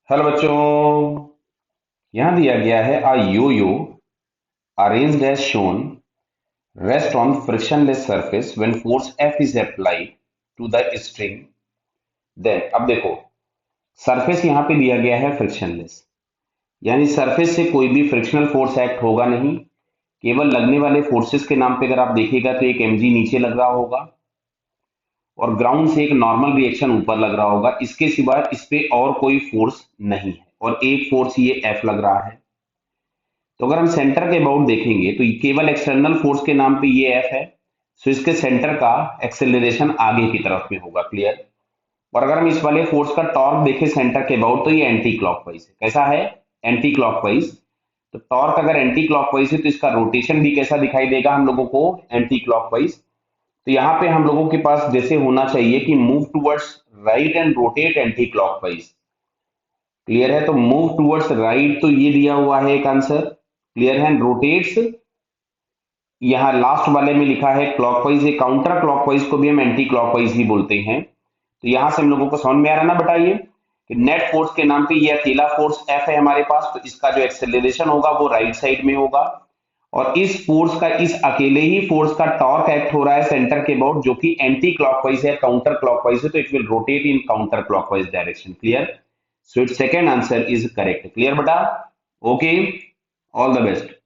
Hello बच्चों। यहां दिया गया है a yo-yo arranged as shown rest on frictionless surface when force F is applied to the string then अब देखो सरफेस यहां पे दिया गया है फ्रिक्शनलेस, यानी सरफेस से कोई भी फ्रिक्शनल फोर्स एक्ट होगा नहीं। केवल लगने वाले फोर्सेस के नाम पे अगर आप देखिएगा तो एक mg नीचे लग रहा होगा और ग्राउंड से एक नॉर्मल रिएक्शन ऊपर लग रहा होगा। इसके सिवा इस पे और कोई फोर्स नहीं है और एक फोर्स ये F लग रहा है। तो अगर हम सेंटर के अबाउट देखेंगे तो केवल एक्सटर्नल फोर्स के नाम पे ये एफ है। सो इसके सेंटर का एक्सेलरेशन आगे की तरफ में होगा। क्लियर। और अगर हम इस वाले फोर्स का टॉर्क देखें सेंटर के अबाउट तो ये एंटी क्लॉकवाइज है। कैसा है? Anti clockwise. तो टॉर्क अगर एंटी क्लॉकवाइज है तो इसका रोटेशन भी कैसा दिखाई देगा हम लोगों को? Anti clockwise. तो यहाँ पे हम लोगों के पास जैसे होना चाहिए कि move towards right and rotate anti clockwise. Clear है? तो मूव टूवर्ड्स राइट तो ये दिया हुआ है एक आंसर। क्लियर है? रोटेट्स यहाँ लास्ट वाले में लिखा है क्लॉकवाइज, ये काउंटर क्लॉकवाइज को भी हम एंटी क्लॉकवाइज ही बोलते हैं। तो यहां से हम लोगों को समझ में आ रहा है ना बताइए कि नेट फोर्स के नाम पे ये अकेला फोर्स एफ है हमारे पास, तो इसका जो एक्सेलरेशन होगा वो राइट साइड में होगा। और इस फोर्स का, इस अकेले ही फोर्स का टॉर्क एक्ट हो रहा है सेंटर के अबाउट जो कि एंटी क्लॉकवाइज है, काउंटर क्लॉकवाइज है, तो it will rotate in counter clockwise direction. Clear? So it second answer is correct. Clear बेटा? Okay, all the best.